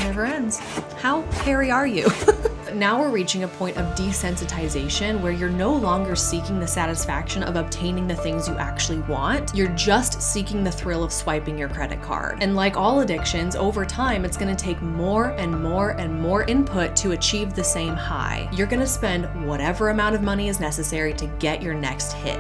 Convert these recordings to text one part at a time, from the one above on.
never ends. How hairy are you? Now we're reaching a point of desensitization where you're no longer seeking the satisfaction of obtaining the things you actually want. You're just seeking the thrill of swiping your credit card. And like all addictions, over time, it's gonna take more and more and more input to achieve the same high. You're gonna spend whatever amount of money is necessary to get your next hit.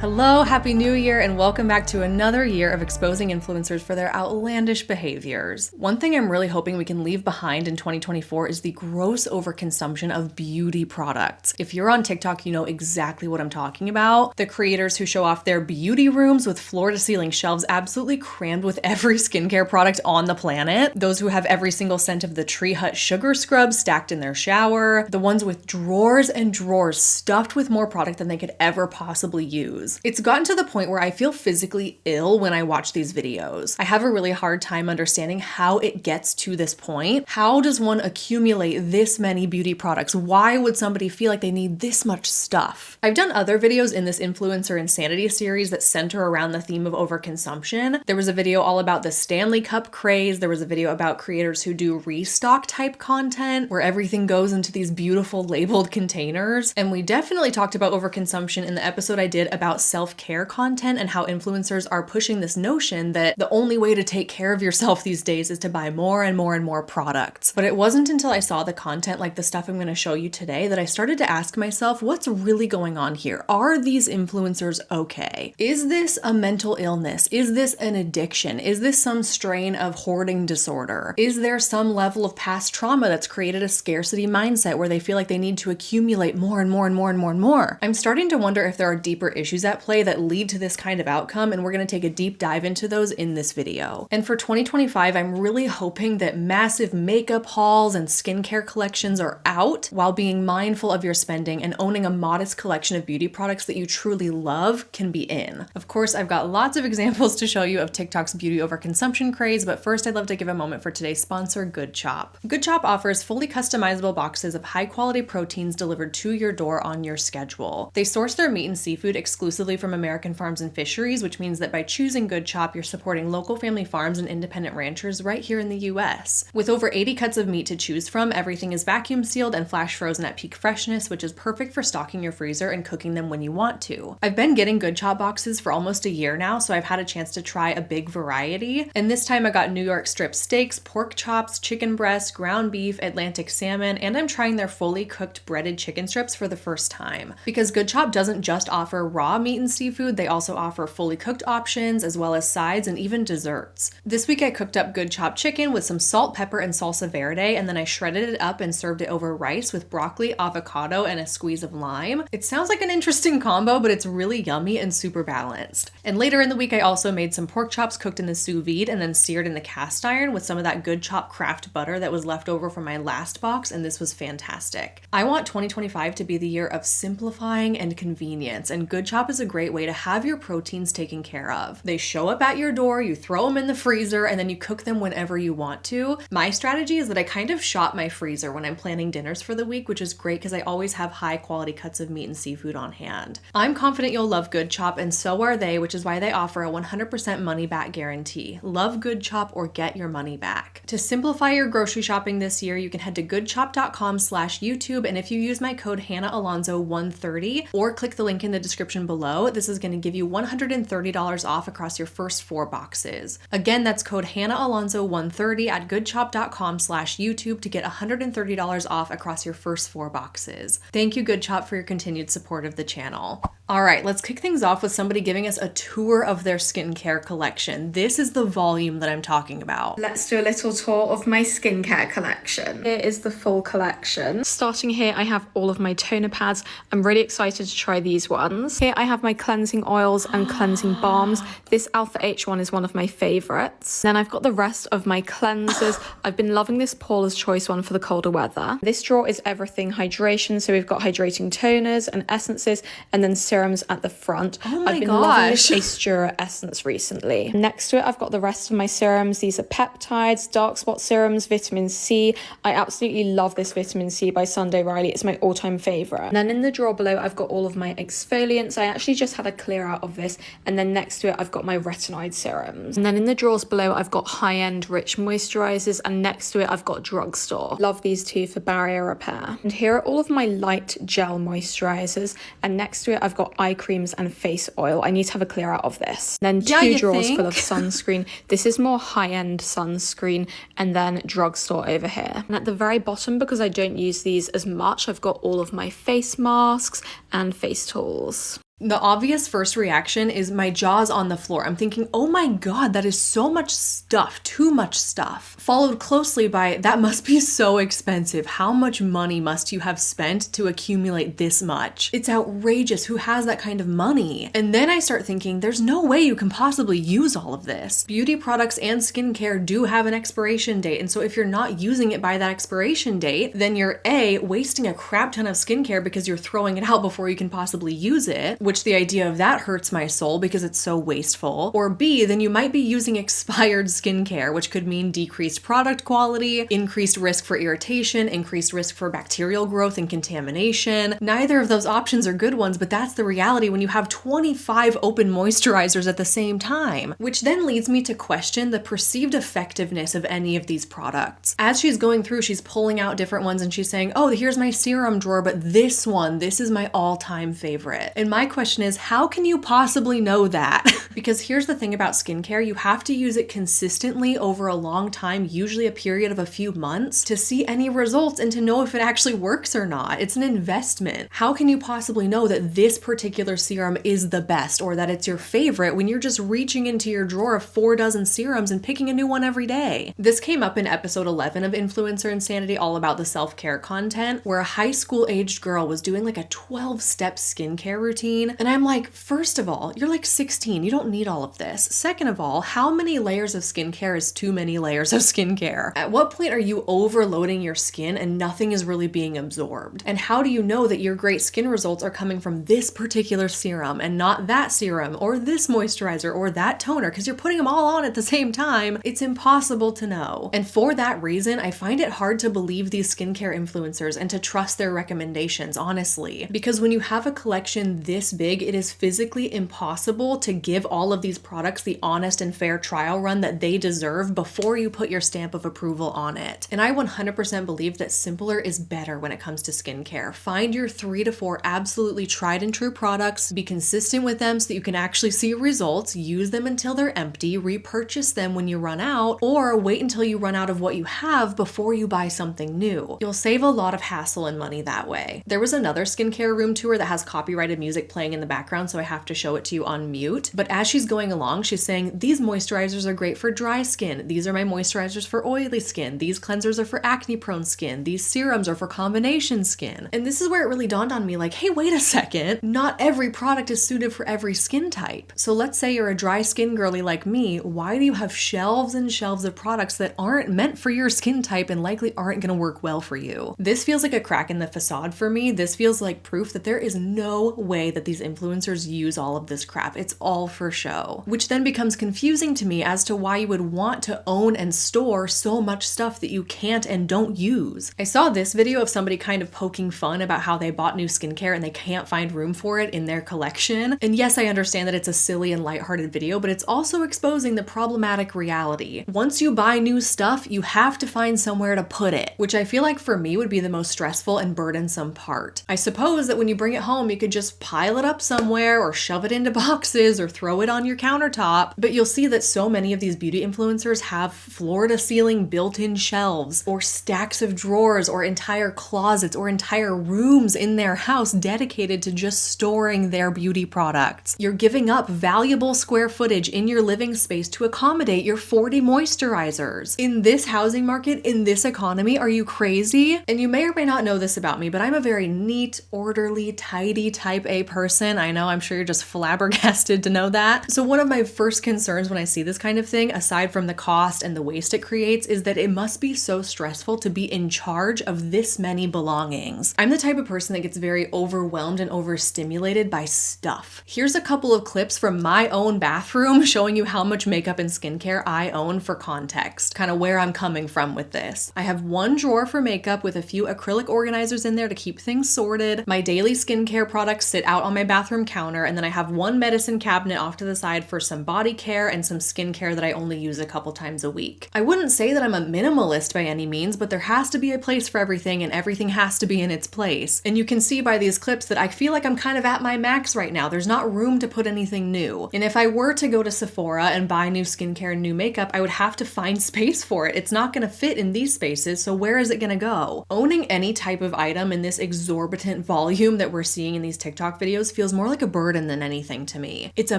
Hello, Happy New Year, and welcome back to another year of exposing influencers for their outlandish behaviors. One thing I'm really hoping we can leave behind in 2024 is the gross overconsumption of beauty products. If you're on TikTok, you know exactly what I'm talking about. The creators who show off their beauty rooms with floor-to-ceiling shelves absolutely crammed with every skincare product on the planet. Those who have every single scent of the Tree Hut sugar scrub stacked in their shower. The ones with drawers and drawers stuffed with more product than they could ever possibly use. It's gotten to the point where I feel physically ill when I watch these videos. I have a really hard time understanding how it gets to this point. How does one accumulate this many beauty products? Why would somebody feel like they need this much stuff? I've done other videos in this influencer insanity series that center around the theme of overconsumption. There was a video all about the Stanley Cup craze. There was a video about creators who do restock type content where everything goes into these beautiful labeled containers. And we definitely talked about overconsumption in the episode I did about self-care content and how influencers are pushing this notion that the only way to take care of yourself these days is to buy more and more and more products. But it wasn't until I saw the content like the stuff I'm going to show you today that I started to ask myself, what's really going on here? Are these influencers okay? Is this a mental illness? Is this an addiction? Is this some strain of hoarding disorder? Is there some level of past trauma that's created a scarcity mindset where they feel like they need to accumulate more and more and more and more and more? I'm starting to wonder if there are deeper issues at play that lead to this kind of outcome, and we're going to take a deep dive into those in this video. And for 2025, I'm really hoping that massive makeup hauls and skincare collections are out while being mindful of your spending and owning a modest collection of beauty products that you truly love can be in. Of course, I've got lots of examples to show you of TikTok's beauty overconsumption craze, but first I'd love to give a moment for today's sponsor, Good Chop. Good Chop offers fully customizable boxes of high-quality proteins delivered to your door on your schedule. They source their meat and seafood exclusively from American farms and fisheries, which means that by choosing Good Chop, you're supporting local family farms and independent ranchers right here in the US. With over 80 cuts of meat to choose from, everything is vacuum sealed and flash frozen at peak freshness, which is perfect for stocking your freezer and cooking them when you want to. I've been getting Good Chop boxes for almost a year now, so I've had a chance to try a big variety. And this time I got New York strip steaks, pork chops, chicken breasts, ground beef, Atlantic salmon, and I'm trying their fully cooked breaded chicken strips for the first time. Because Good Chop doesn't just offer raw meat and seafood, they also offer fully cooked options as well as sides and even desserts. This week I cooked up Good Chop chicken with some salt, pepper, and salsa verde, and then I shredded it up and served it over rice with broccoli, avocado, and a squeeze of lime. It sounds like an interesting combo, but it's really yummy and super balanced. And later in the week I also made some pork chops cooked in the sous vide and then seared in the cast iron with some of that Good Chop craft butter that was left over from my last box, and this was fantastic. I want 2025 to be the year of simplifying and convenience, and Good Chop is a great way to have your proteins taken care of. They show up at your door, you throw them in the freezer, and then you cook them whenever you want to. My strategy is that I kind of shop my freezer when I'm planning dinners for the week, which is great because I always have high quality cuts of meat and seafood on hand. I'm confident you'll love Good Chop, and so are they, which is why they offer a 100% money back guarantee. Love Good Chop or get your money back. To simplify your grocery shopping this year, you can head to goodchop.com/YouTube, and if you use my code HannahAlonso130 or click the link in the description below, this is going to give you $130 off across your first 4 boxes. Again, that's code HannahAlonso130 at goodchop.com/YouTube to get $130 off across your first 4 boxes. Thank you, Good Chop, for your continued support of the channel. All right, let's kick things off with somebody giving us a tour of their skincare collection. This is the volume that I'm talking about. Let's do a little tour of my skincare collection. Here is the full collection. Starting here, I have all of my toner pads. I'm really excited to try these ones. Here I have my cleansing oils and cleansing balms. This Alpha H one is one of my favorites. Then I've got the rest of my cleansers. I've been loving this Paula's Choice one for the colder weather. This drawer is everything hydration. So we've got hydrating toners and essences, and then serum serums at the front. Oh my I've been loving gosh. this Astura Essence recently. Next to it, I've got the rest of my serums. These are peptides, dark spot serums, vitamin C. I absolutely love this vitamin C by Sunday Riley. It's my all-time favorite. And then in the drawer below, I've got all of my exfoliants. I actually just had a clear out of this. And then next to it, I've got my retinoid serums. And then in the drawers below, I've got high-end rich moisturizers. And next to it, I've got drugstore. Love these two for barrier repair. And here are all of my light gel moisturizers. And next to it, I've got eye creams and face oil. I need to have a clear out of this. Then two drawers full of sunscreen. This is more high-end sunscreen, and then drugstore over here. And at the very bottom, because I don't use these as much, I've got all of my face masks and face tools. The obvious first reaction is my jaw's on the floor. I'm thinking, oh my God, that is so much stuff, too much stuff. Followed closely by, that must be so expensive. How much money must you have spent to accumulate this much? It's outrageous. Who has that kind of money? And then I start thinking, there's no way you can possibly use all of this. Beauty products and skincare do have an expiration date. And so if you're not using it by that expiration date, then you're A, wasting a crap ton of skincare because you're throwing it out before you can possibly use it, which the idea of that hurts my soul because it's so wasteful. Or B, then you might be using expired skincare, which could mean decreased product quality, increased risk for irritation, increased risk for bacterial growth and contamination. Neither of those options are good ones, but that's the reality when you have 25 open moisturizers at the same time, which then leads me to question the perceived effectiveness of any of these products. As she's going through, she's pulling out different ones and she's saying, oh, here's my serum drawer, but this one, this is my all-time favorite. And my question is, how can you possibly know that? Because here's the thing about skincare, you have to use it consistently over a long time, usually a period of a few months, to see any results and to know if it actually works or not. It's an investment. How can you possibly know that this particular serum is the best or that it's your favorite when you're just reaching into your drawer of 4 dozen serums and picking a new one every day? This came up in episode 11 of Influencer Insanity, all about the self-care content, where a high school aged girl was doing like a 12-step skincare routine. And I'm like, first of all, you're like 16. You don't need all of this. Second of all, how many layers of skincare is too many layers of skincare? At what point are you overloading your skin and nothing is really being absorbed? And how do you know that your great skin results are coming from this particular serum and not that serum or this moisturizer or that toner? Because you're putting them all on at the same time. It's impossible to know. And for that reason, I find it hard to believe these skincare influencers and to trust their recommendations, honestly. Because when you have a collection this big, it is physically impossible to give all of these products the honest and fair trial run that they deserve before you put your stamp of approval on it. And I 100% believe that simpler is better when it comes to skincare. Find your 3 to 4 absolutely tried and true products, be consistent with them so that you can actually see results, use them until they're empty, repurchase them when you run out, or wait until you run out of what you have before you buy something new. You'll save a lot of hassle and money that way. There was another skincare room tour that has copyrighted music playing in the background, so I have to show it to you on mute. But as she's going along, she's saying, these moisturizers are great for dry skin. These are my moisturizers for oily skin. These cleansers are for acne prone skin. These serums are for combination skin. And this is where it really dawned on me, like, hey, wait a second. Not every product is suited for every skin type. So let's say you're a dry skin girly like me. Why do you have shelves and shelves of products that aren't meant for your skin type and likely aren't going to work well for you? This feels like a crack in the facade for me. This feels like proof that there is no way that these influencers use all of this crap. It's all for show, which then becomes confusing to me as to why you would want to own and store so much stuff that you can't and don't use. I saw this video of somebody kind of poking fun about how they bought new skincare and they can't find room for it in their collection. And yes, I understand that it's a silly and lighthearted video, but it's also exposing the problematic reality. Once you buy new stuff, you have to find somewhere to put it, which I feel like for me would be the most stressful and burdensome part. I suppose that when you bring it home, you could just pile it up somewhere or shove it into boxes or throw it on your countertop, but you'll see that so many of these beauty influencers have floor-to-ceiling built-in shelves or stacks of drawers or entire closets or entire rooms in their house dedicated to just storing their beauty products. You're giving up valuable square footage in your living space to accommodate your 40 moisturizers. In this housing market, in this economy, are you crazy? And you may or may not know this about me, but I'm a very neat, orderly, tidy type A person. person. I know, I'm sure you're just flabbergasted to know that. So one of my first concerns when I see this kind of thing, aside from the cost and the waste it creates, is that it must be so stressful to be in charge of this many belongings. I'm the type of person that gets very overwhelmed and overstimulated by stuff. Here's a couple of clips from my own bathroom showing you how much makeup and skincare I own for context, kind of where I'm coming from with this. I have one drawer for makeup with a few acrylic organizers in there to keep things sorted. My daily skincare products sit out on my bathroom counter, and then I have one medicine cabinet off to the side for some body care and some skincare that I only use a couple times a week. I wouldn't say that I'm a minimalist by any means, but there has to be a place for everything and everything has to be in its place. And you can see by these clips that I feel like I'm kind of at my max right now. There's not room to put anything new. And if I were to go to Sephora and buy new skincare and new makeup, I would have to find space for it. It's not going to fit in these spaces, so where is it going to go? Owning any type of item in this exorbitant volume that we're seeing in these TikTok videos feels more like a burden than anything to me. It's a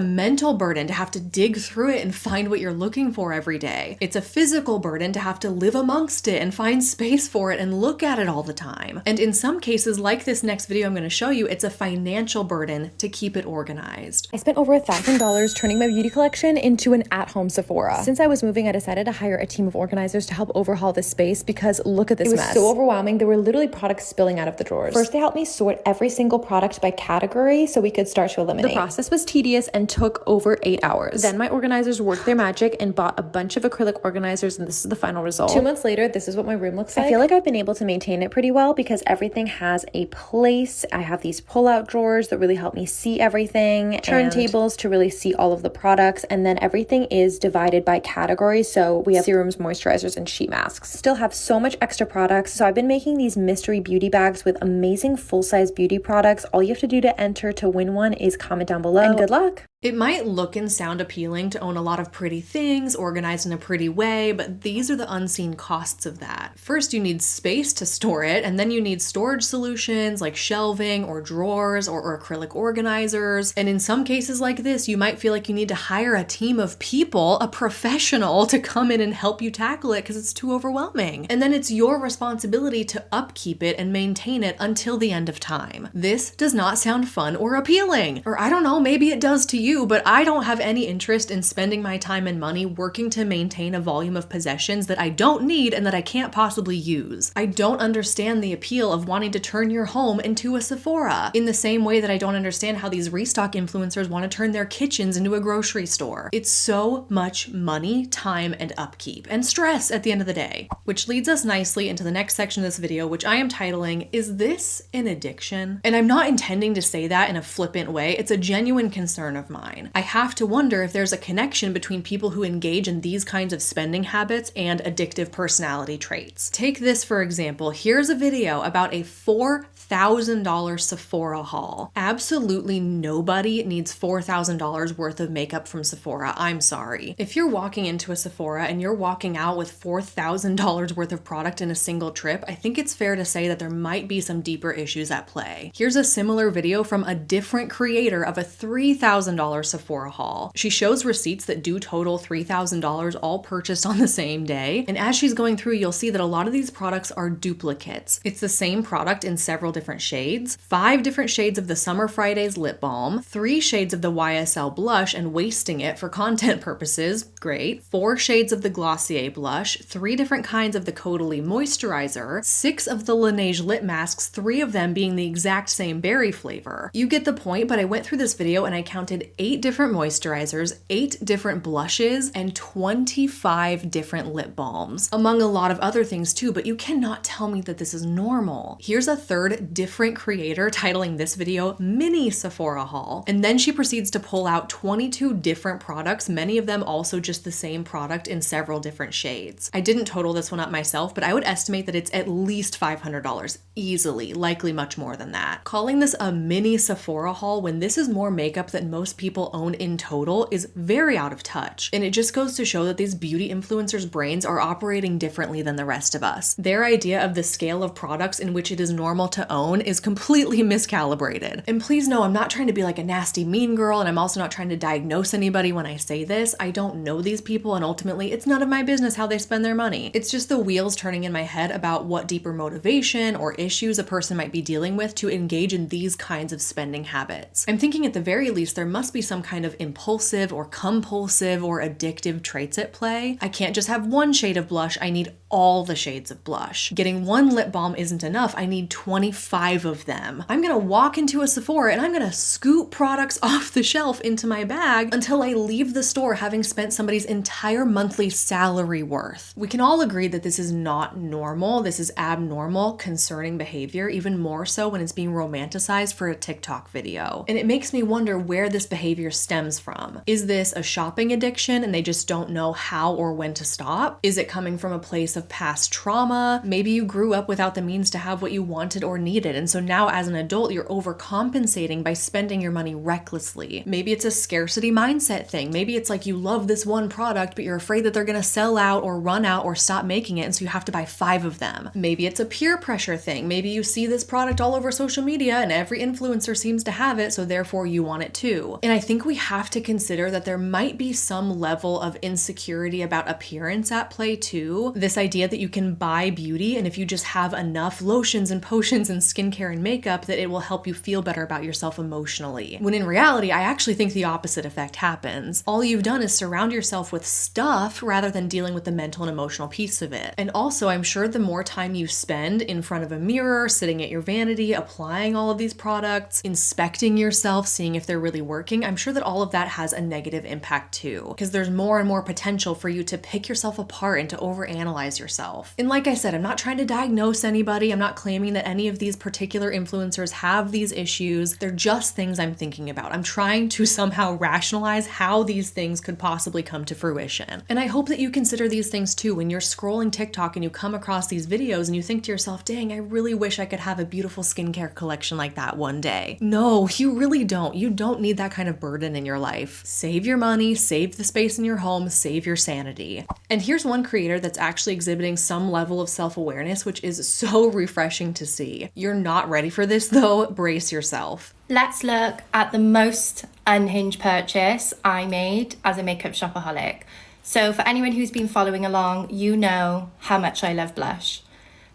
mental burden to have to dig through it and find what you're looking for every day. It's a physical burden to have to live amongst it and find space for it and look at it all the time. And in some cases, like this next video I'm going to show you, it's a financial burden to keep it organized. I spent over $1,000 turning my beauty collection into an at-home Sephora. Since I was moving, I decided to hire a team of organizers to help overhaul this space because look at this mess. It was so overwhelming. There were literally products spilling out of the drawers. First, they helped me sort every single product by category so we could start to eliminate. The process was tedious and took over 8 hours. Then my organizers worked their magic and bought a bunch of acrylic organizers, and this is the final result. 2 months later, this is what my room looks like. I feel like I've been able to maintain it pretty well because everything has a place. I have these pull-out drawers that really help me see everything, turntables to really see all of the products, and then everything is divided by category. So we have serums, moisturizers, and sheet masks. Still have so much extra products. So I've been making these mystery beauty bags with amazing full-size beauty products. All you have to do to enter to win one is comment down below, and good luck. It might look and sound appealing to own a lot of pretty things organized in a pretty way, but these are the unseen costs of that. First, you need space to store it, and then you need storage solutions like shelving or drawers or acrylic organizers. And in some cases like this, you might feel like you need to hire a team of people, a professional, to come in and help you tackle it because it's too overwhelming. And then it's your responsibility to upkeep it and maintain it until the end of time. This does not sound fun or appealing. Or I don't know, maybe it does to you, but I don't have any interest in spending my time and money working to maintain a volume of possessions that I don't need and that I can't possibly use. I don't understand the appeal of wanting to turn your home into a Sephora, in the same way that I don't understand how these restock influencers want to turn their kitchens into a grocery store. It's so much money, time, and upkeep, and stress at the end of the day. Which leads us nicely into the next section of this video, which I am titling, Is This an Addiction? And I'm not intending to say that in a flippant way. It's a genuine concern of mine. I have to wonder if there's a connection between people who engage in these kinds of spending habits and addictive personality traits. Take this for example. Here's a video about a $4,000 Sephora haul. Absolutely nobody needs $4,000 worth of makeup from Sephora. I'm sorry. If you're walking into a Sephora and you're walking out with $4,000 worth of product in a single trip, I think it's fair to say that there might be some deeper issues at play. Here's a similar video from a different creator of a $3,000 Sephora haul. She shows receipts that do total $3,000 all purchased on the same day. And as she's going through, you'll see that a lot of these products are duplicates. It's the same product in several different shades, 5 different shades of the Summer Fridays lip balm, 3 shades of the YSL blush and wasting it for content purposes, great, 4 shades of the Glossier blush, 3 different kinds of the Caudalie moisturizer, 6 of the Laneige lip masks, 3 of them being the exact same berry flavor. You get the point, but I went through this video and I counted 8 different moisturizers, 8 different blushes, and 25 different lip balms, among a lot of other things too, but you cannot tell me that this is normal. Here's a third different creator titling this video Mini Sephora Haul, and then she proceeds to pull out 22 different products, many of them also just the same product in several different shades. I didn't total this one up myself, but I would estimate that it's at least $500, easily, likely much more than that. Calling this a mini Sephora haul when this is more makeup than most people own in total is very out of touch. And it just goes to show that these beauty influencers' brains are operating differently than the rest of us. Their idea of the scale of products in which it is normal to own is completely miscalibrated. And please know, I'm not trying to be like a nasty mean girl, and I'm also not trying to diagnose anybody when I say this. I don't know these people, and ultimately it's none of my business how they spend their money. It's just the wheels turning in my head about what deeper motivation or issues a person might be dealing with to engage in these kinds of spending habits. I'm thinking at the very least there must be some kind of impulsive or compulsive or addictive traits at play. I can't just have one shade of blush, I need all the shades of blush. Getting one lip balm isn't enough, I need 25 of them. I'm gonna walk into a Sephora and I'm gonna scoop products off the shelf into my bag until I leave the store having spent somebody's entire monthly salary worth. We can all agree that this is not normal, this is abnormal, concerning behavior, even more so when it's being romanticized for a TikTok video. And it makes me wonder where this behavior stems from. Is this a shopping addiction and they just don't know how or when to stop? Is it coming from a place of past trauma? Maybe you grew up without the means to have what you wanted or needed, and so now as an adult you're overcompensating by spending your money recklessly. Maybe it's a scarcity mindset thing. Maybe it's like you love this one product but you're afraid that they're gonna sell out or run out or stop making it, and so you have to buy 5 of them. Maybe it's a peer pressure thing. Maybe you see this product all over social media and every influencer seems to have it, so therefore you want it too. And I think we have to consider that there might be some level of insecurity about appearance at play too. This idea that you can buy beauty, and if you just have enough lotions and potions and skincare and makeup that it will help you feel better about yourself emotionally. When in reality, I actually think the opposite effect happens. All you've done is surround yourself with stuff rather than dealing with the mental and emotional piece of it. And also, I'm sure the more time you spend in front of a mirror, sitting at your vanity, applying all of these products, inspecting yourself, seeing if they're really working, I'm sure that all of that has a negative impact too, because there's more and more potential for you to pick yourself apart and to overanalyze yourself. And like I said, I'm not trying to diagnose anybody. I'm not claiming that any of these particular influencers have these issues. They're just things I'm thinking about. I'm trying to somehow rationalize how these things could possibly come to fruition. And I hope that you consider these things too when you're scrolling TikTok and you come across these videos and you think to yourself, dang, I really wish I could have a beautiful skincare collection like that one day. No, you really don't. You don't need that kind of burden in your life. Save your money, save the space in your home, save your sanity. And here's one creator that's actually exhibiting some level of self-awareness, which is so refreshing to see. You're not ready for this though, brace yourself. Let's look at the most unhinged purchase I made as a makeup shopaholic. So for anyone who's been following along, you know how much I love blush.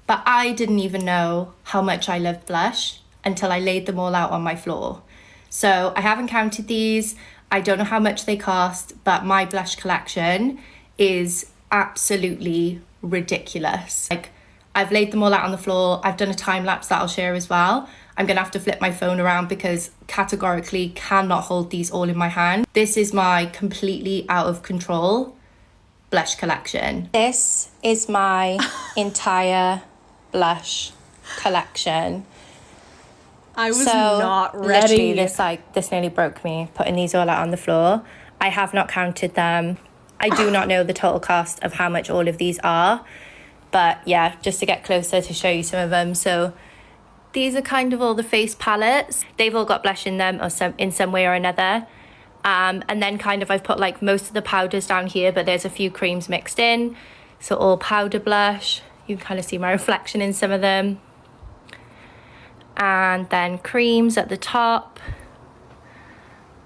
But I didn't even know how much I loved blush until I laid them all out on my floor. So I haven't counted these. I don't know how much they cost, but my blush collection is absolutely ridiculous. Like, I've laid them all out on the floor. I've done a time lapse that I'll share as well. I'm gonna have to flip my phone around because categorically cannot hold these all in my hand. This is my completely out of control blush collection. This is my entire blush collection. I was not ready. Literally, this nearly broke me, putting these all out on the floor. I have not counted them. I do not know the total cost of how much all of these are. But yeah, just to get closer to show you some of them. So these are kind of all the face palettes. They've all got blush in them or in some way or another. And then kind of I've put like most of the powders down here, but there's a few creams mixed in. So all powder blush. You can kind of see my reflection in some of them. And then creams at the top.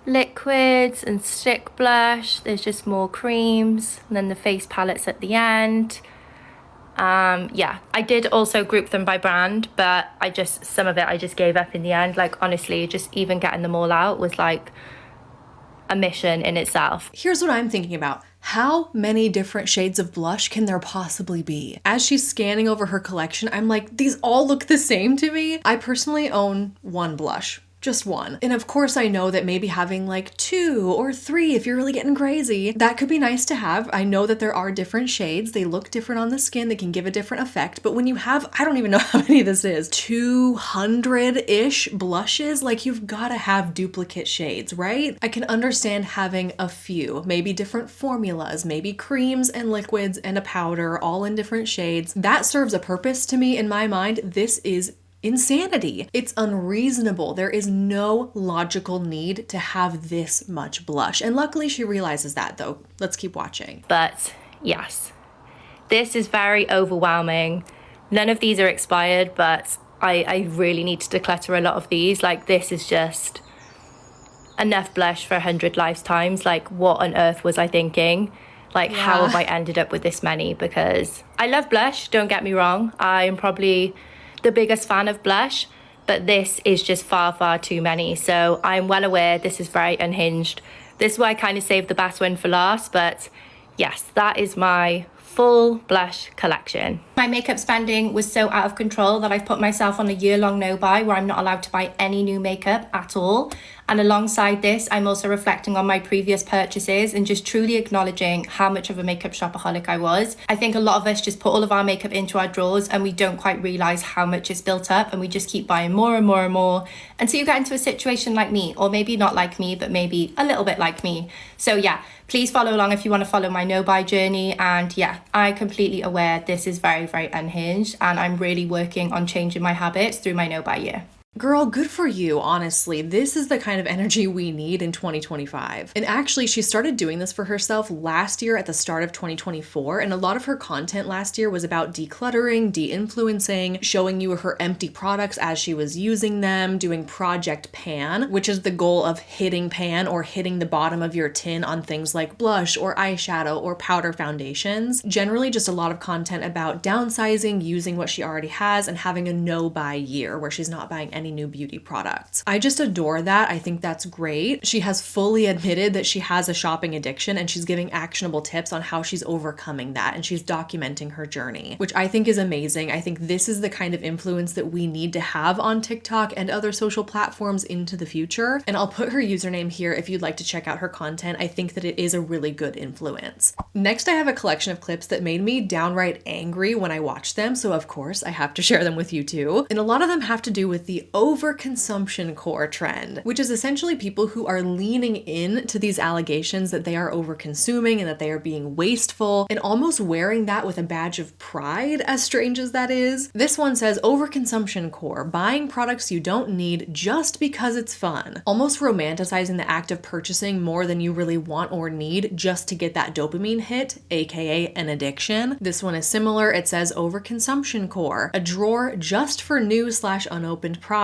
Liquids and stick blush. There's just more creams. And then the face palettes at the end. Yeah, I did also group them by brand, but some of it I just gave up in the end. Like, honestly, just even getting them all out was like a mission in itself. Here's what I'm thinking about. How many different shades of blush can there possibly be? As she's scanning over her collection, I'm like, these all look the same to me. I personally own one blush. Just one. And of course I know that maybe having like 2 or 3 if you're really getting crazy, that could be nice to have. I know that there are different shades. They look different on the skin. They can give a different effect. But when you have, I don't even know how many this is, 200-ish blushes, like you've gotta have duplicate shades, right? I can understand having a few, maybe different formulas, maybe creams and liquids and a powder all in different shades. That serves a purpose to me in my mind. This is insanity. It's unreasonable. There is no logical need to have this much blush. And luckily she realizes that though. Let's keep watching. But yes, this is very overwhelming. None of these are expired, but I really need to declutter a lot of these. Like, this is just enough blush for 100 lifetimes. Like, what on earth was I thinking? Like, how have I ended up with this many? Because I love blush, don't get me wrong. I'm probably the biggest fan of blush, but this is just far, far too many. So I'm well aware this is very unhinged. This is why I kind of saved the best one for last, but yes, that is my full blush collection. My makeup spending was so out of control that I've put myself on a year-long no-buy where I'm not allowed to buy any new makeup at all. And alongside this, I'm also reflecting on my previous purchases and just truly acknowledging how much of a makeup shopaholic I was. I think a lot of us just put all of our makeup into our drawers and we don't quite realize how much is built up, and we just keep buying more and more and more until you get into a situation like me, or maybe not like me, but maybe a little bit like me. So yeah, please follow along if you want to follow my no-buy journey. And yeah, I'm completely aware this is very, very unhinged, and I'm really working on changing my habits through my no-buy year. Girl, good for you, honestly. This is the kind of energy we need in 2025. And actually, she started doing this for herself last year at the start of 2024, and a lot of her content last year was about decluttering, de-influencing, showing you her empty products as she was using them, doing Project Pan, which is the goal of hitting pan or hitting the bottom of your tin on things like blush or eyeshadow or powder foundations. Generally, just a lot of content about downsizing, using what she already has, and having a no-buy year where she's not buying any new beauty products. I just adore that. I think that's great. She has fully admitted that she has a shopping addiction, and she's giving actionable tips on how she's overcoming that, and she's documenting her journey, which I think is amazing. I think this is the kind of influence that we need to have on TikTok and other social platforms into the future. And I'll put her username here if you'd like to check out her content. I think that it is a really good influence. Next, I have a collection of clips that made me downright angry when I watched them, so of course I have to share them with you too. And a lot of them have to do with the overconsumption core trend, which is essentially people who are leaning in to these allegations that they are overconsuming and that they are being wasteful, and almost wearing that with a badge of pride, as strange as that is. This one says, overconsumption core, buying products you don't need just because it's fun. Almost romanticizing the act of purchasing more than you really want or need just to get that dopamine hit, aka an addiction. This one is similar. It says, overconsumption core, a drawer just for new/unopened products.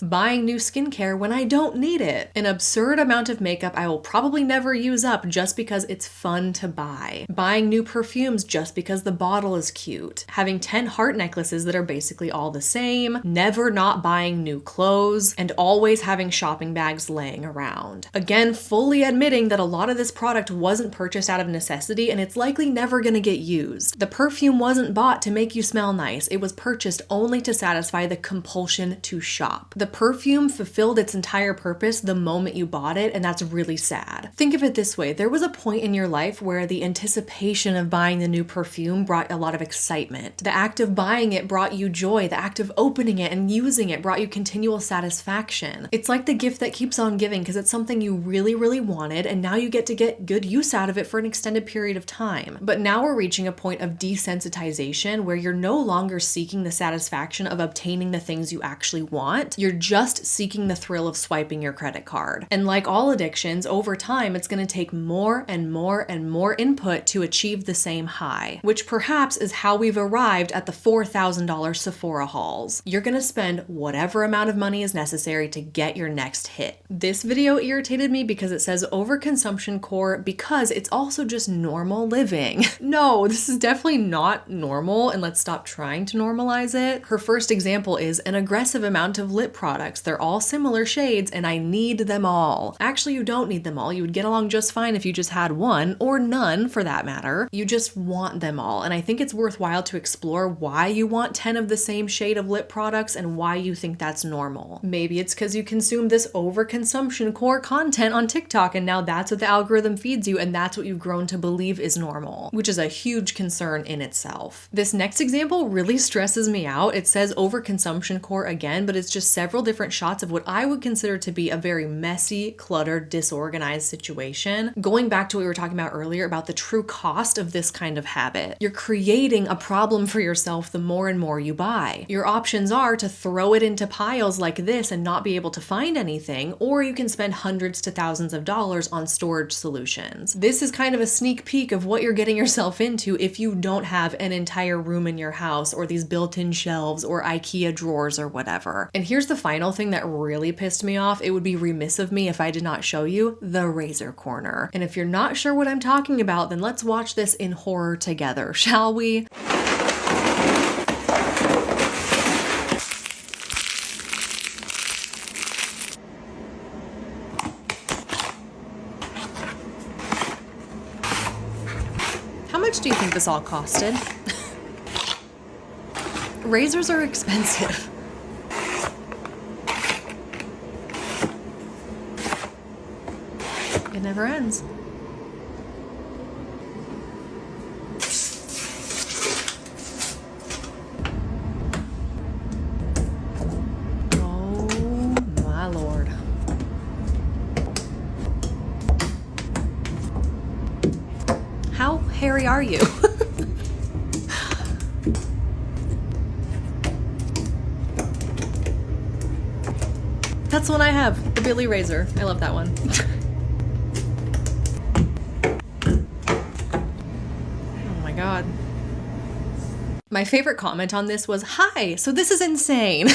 Buying new skincare when I don't need it. An absurd amount of makeup I will probably never use up just because it's fun to buy. Buying new perfumes just because the bottle is cute. Having 10 heart necklaces that are basically all the same. Never not buying new clothes. And always having shopping bags laying around. Again, fully admitting that a lot of this product wasn't purchased out of necessity, and it's likely never gonna get used. The perfume wasn't bought to make you smell nice. It was purchased only to satisfy the compulsion to shop. The perfume fulfilled its entire purpose the moment you bought it, and that's really sad. Think of it this way. There was a point in your life where the anticipation of buying the new perfume brought a lot of excitement. The act of buying it brought you joy. The act of opening it and using it brought you continual satisfaction. It's like the gift that keeps on giving because it's something you really, really wanted, and now you get to get good use out of it for an extended period of time. But now we're reaching a point of desensitization where you're no longer seeking the satisfaction of obtaining the things you actually want. You're just seeking the thrill of swiping your credit card. And like all addictions, over time, it's going to take more and more and more input to achieve the same high, which perhaps is how we've arrived at the $4,000 Sephora hauls. You're going to spend whatever amount of money is necessary to get your next hit. This video irritated me because it says overconsumption core because it's also just normal living. No, this is definitely not normal, and let's stop trying to normalize it. Her first example is an aggressive amount of lip products. They're all similar shades and I need them all. Actually, you don't need them all. You would get along just fine if you just had one, or none for that matter. You just want them all. And I think it's worthwhile to explore why you want 10 of the same shade of lip products and why you think that's normal. Maybe it's because you consume this overconsumption core content on TikTok, and now that's what the algorithm feeds you, and that's what you've grown to believe is normal, which is a huge concern in itself. This next example really stresses me out. It says overconsumption core again, but it's it's just several different shots of what I would consider to be a very messy, cluttered, disorganized situation. Going back to what we were talking about earlier about the true cost of this kind of habit. You're creating a problem for yourself the more and more you buy. Your options are to throw it into piles like this and not be able to find anything, or you can spend hundreds to thousands of dollars on storage solutions. This is kind of a sneak peek of what you're getting yourself into if you don't have an entire room in your house or these built-in shelves or IKEA drawers or whatever. And here's the final thing that really pissed me off. It would be remiss of me if I did not show you the razor corner. And if you're not sure what I'm talking about, then let's watch this in horror together, shall we? How much do you think this all costed? Razors are expensive. It never ends. Oh my Lord. How hairy are you? That's one I have, the Billy Razor. I love that one. Oh my God. My favorite comment on this was, "Hi, so this is insane."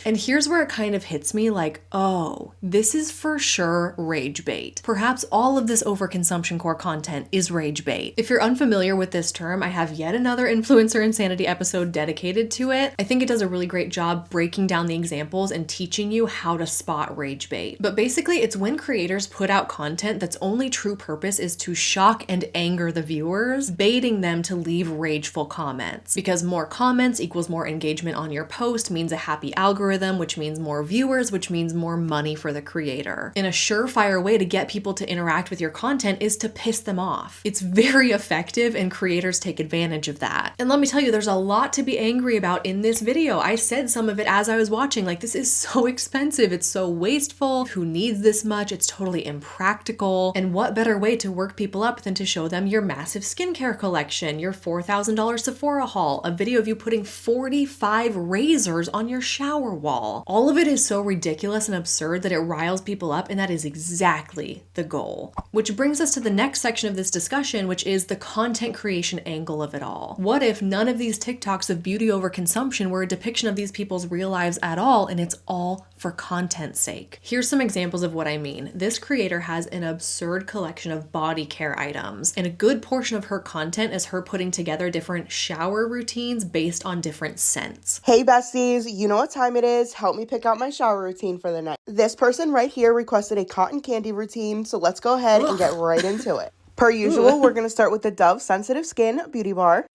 And here's where it kind of hits me like, oh, this is for sure rage bait. Perhaps all of this overconsumption core content is rage bait. If you're unfamiliar with this term, I have yet another Influencer Insanity episode dedicated to it. I think it does a really great job breaking down the examples and teaching you how to spot rage bait. But basically, it's when creators put out content that's only true purpose is to shock and anger the viewers, baiting them to leave rageful comments. Because more comments equals more engagement on your post, means a happy algorithm, which means more viewers, which means more money for the creator. And a surefire way to get people to interact with your content is to piss them off. It's very effective and creators take advantage of that. And let me tell you, there's a lot to be angry about in this video. I said some of it as I was watching, like, this is so expensive. It's so wasteful. Who needs this much? It's totally impractical. And what better way to work people up than to show them your massive skincare collection, your $4,000 Sephora haul, a video of you putting 45 razors on your shower wall. All of it is so ridiculous and absurd that it riles people up, and that is exactly the goal. Which brings us to the next section of this discussion, which is the content creation angle of it all. What if none of these TikToks of beauty over consumption were a depiction of these people's real lives at all, and it's all for content's sake? Here's some examples of what I mean. This creator has an absurd collection of body care items, and a good portion of her content is her putting together different shower routines based on different scents. Hey besties, you know what time it is. Help me pick out my shower routine for the night. This person right here requested a cotton candy routine, so let's go ahead and get right into it. Per usual, we're going to start with the Dove Sensitive Skin Beauty Bar.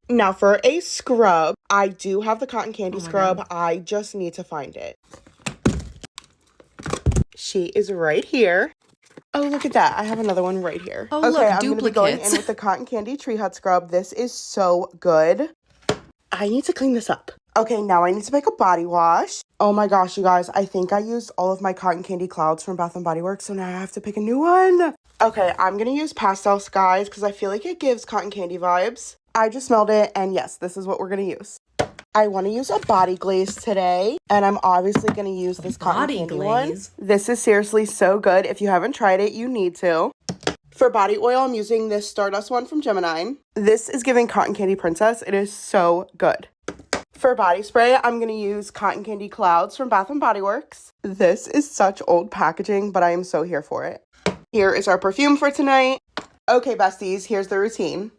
Now for a scrub, I do have the cotton candy scrub. God. I just need to find it. She is right here. Oh, look at that. I have another one right here. Oh, okay, look, I'm going to be going in with the Cotton Candy Tree Hut Scrub. This is so good. I need to clean this up. Okay, now I need to make a body wash. Oh my gosh, you guys. I think I used all of my Cotton Candy Clouds from Bath & Body Works, so now I have to pick a new one. Okay, I'm going to use Pastel Skies because I feel like it gives cotton candy vibes. I just smelled it, and yes, this is what we're going to use. I want to use a body glaze today, and I'm obviously going to use this cotton candy one. This is seriously so good. If you haven't tried it, you need to. For body oil, I'm using this Stardust one from Gemini. This is giving Cotton Candy Princess. It is so good. For body spray, I'm going to use Cotton Candy Clouds from Bath & Body Works. This is such old packaging, but I am so here for it. Here is our perfume for tonight. Okay, besties, here's the routine.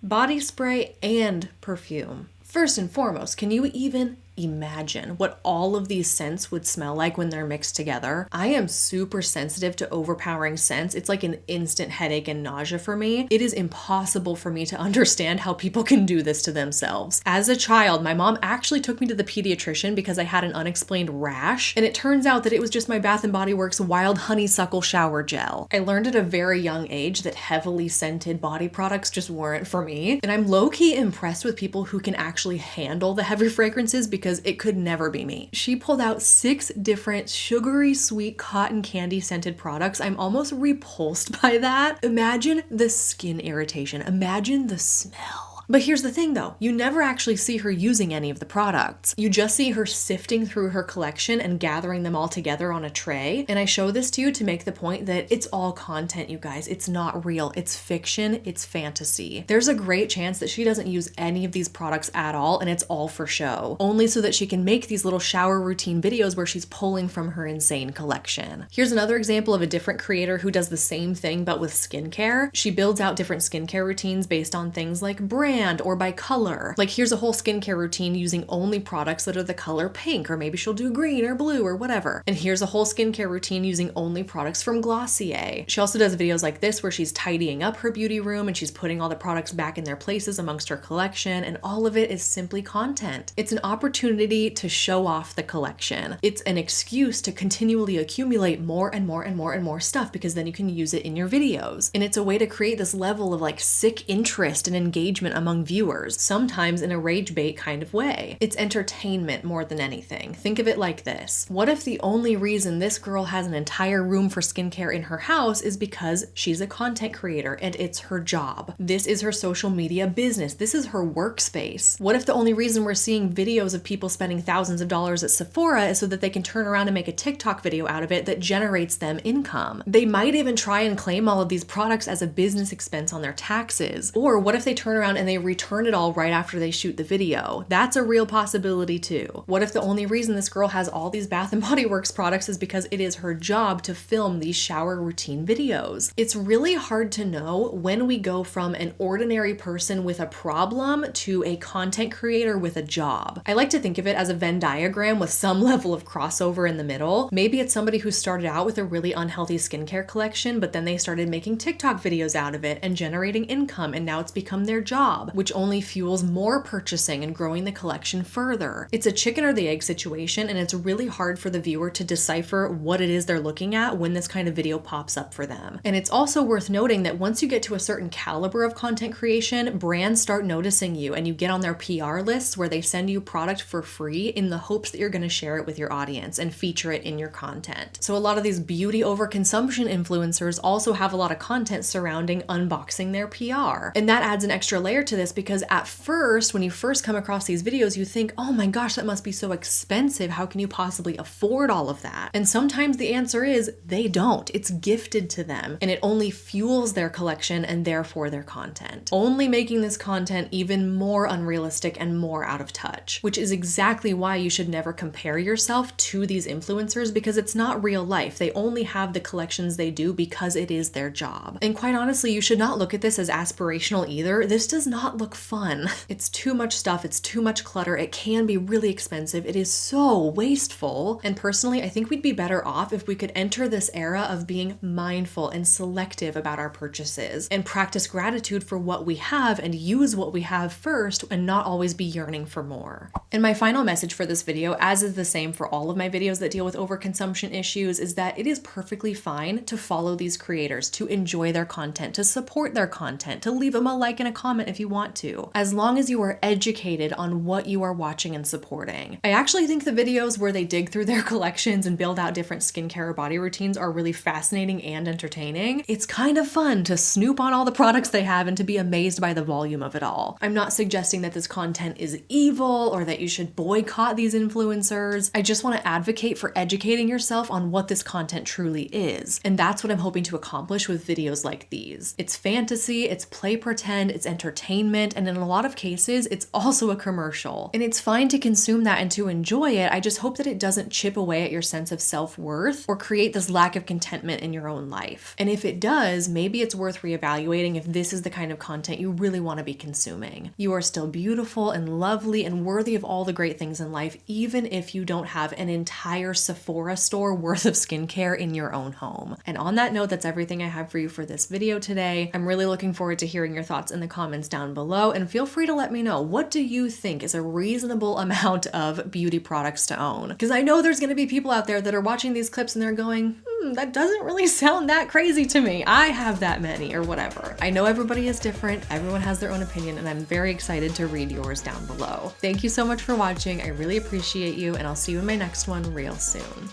Body spray and perfume. First and foremost, can you even imagine what all of these scents would smell like when they're mixed together? I am super sensitive to overpowering scents. It's like an instant headache and nausea for me. It is impossible for me to understand how people can do this to themselves. As a child, my mom actually took me to the pediatrician because I had an unexplained rash, and it turns out that it was just my Bath & Body Works Wild Honeysuckle shower gel. I learned at a very young age that heavily scented body products just weren't for me, and I'm low-key impressed with people who can actually handle the heavy fragrances because because it could never be me. She pulled out 6 different sugary sweet cotton candy scented products. I'm almost repulsed by that. Imagine the skin irritation. Imagine the smell. But here's the thing though, you never actually see her using any of the products. You just see her sifting through her collection and gathering them all together on a tray. And I show this to you to make the point that it's all content, you guys. It's not real. It's fiction. It's fantasy. There's a great chance that she doesn't use any of these products at all and it's all for show, only so that she can make these little shower routine videos where she's pulling from her insane collection. Here's another example of a different creator who does the same thing but with skincare. She builds out different skincare routines based on things like brand or by color. Like here's a whole skincare routine using only products that are the color pink, or maybe she'll do green or blue or whatever. And here's a whole skincare routine using only products from Glossier. She also does videos like this where she's tidying up her beauty room and she's putting all the products back in their places amongst her collection, and all of it is simply content. It's an opportunity to show off the collection. It's an excuse to continually accumulate more and more and more and more stuff because then you can use it in your videos. And it's a way to create this level of like sick interest and engagement among viewers, sometimes in a rage bait kind of way. It's entertainment more than anything. Think of it like this. What if the only reason this girl has an entire room for skincare in her house is because she's a content creator and it's her job? This is her social media business. This is her workspace. What if the only reason we're seeing videos of people spending thousands of dollars at Sephora is so that they can turn around and make a TikTok video out of it that generates them income? They might even try and claim all of these products as a business expense on their taxes. Or what if they turn around and they return it all right after they shoot the video? That's a real possibility too. What if the only reason this girl has all these Bath & Body Works products is because it is her job to film these shower routine videos? It's really hard to know when we go from an ordinary person with a problem to a content creator with a job. I like to think of it as a Venn diagram with some level of crossover in the middle. Maybe it's somebody who started out with a really unhealthy skincare collection, but then they started making TikTok videos out of it and generating income, and now it's become their job, which only fuels more purchasing and growing the collection further. It's a chicken or the egg situation, and it's really hard for the viewer to decipher what it is they're looking at when this kind of video pops up for them. And it's also worth noting that once you get to a certain caliber of content creation, brands start noticing you and you get on their PR lists where they send you product for free in the hopes that you're going to share it with your audience and feature it in your content. So a lot of these beauty overconsumption influencers also have a lot of content surrounding unboxing their PR. And that adds an extra layer to this because at first, when you first come across these videos, you think, oh my gosh, that must be so expensive. How can you possibly afford all of that? And sometimes the answer is they don't. It's gifted to them and it only fuels their collection and therefore their content, only making this content even more unrealistic and more out of touch, which is exactly why you should never compare yourself to these influencers because it's not real life. They only have the collections they do because it is their job. And quite honestly, you should not look at this as aspirational either. This does not look fun. It's too much stuff. It's too much clutter. It can be really expensive. It is so wasteful. And personally, I think we'd be better off if we could enter this era of being mindful and selective about our purchases and practice gratitude for what we have and use what we have first and not always be yearning for more. And my final message for this video, as is the same for all of my videos that deal with overconsumption issues, is that it is perfectly fine to follow these creators, to enjoy their content, to support their content, to leave them a like and a comment if you want to, as long as you are educated on what you are watching and supporting. I actually think the videos where they dig through their collections and build out different skincare or body routines are really fascinating and entertaining. It's kind of fun to snoop on all the products they have and to be amazed by the volume of it all. I'm not suggesting that this content is evil or that you should boycott these influencers. I just want to advocate for educating yourself on what this content truly is. And that's what I'm hoping to accomplish with videos like these. It's fantasy, it's play pretend, it's entertainment, and in a lot of cases, it's also a commercial. And it's fine to consume that and to enjoy it. I just hope that it doesn't chip away at your sense of self-worth or create this lack of contentment in your own life. And if it does, maybe it's worth reevaluating if this is the kind of content you really want to be consuming. You are still beautiful and lovely and worthy of all the great things in life, even if you don't have an entire Sephora store worth of skincare in your own home. And on that note, that's everything I have for you for this video today. I'm really looking forward to hearing your thoughts in the comments down below, and feel free to let me know, what do you think is a reasonable amount of beauty products to own? Because I know there's going to be people out there that are watching these clips and they're going, that doesn't really sound that crazy to me. I have that many or whatever. I know everybody is different. Everyone has their own opinion, and I'm very excited to read yours down below. Thank you so much for watching. I really appreciate you, and I'll see you in my next one real soon.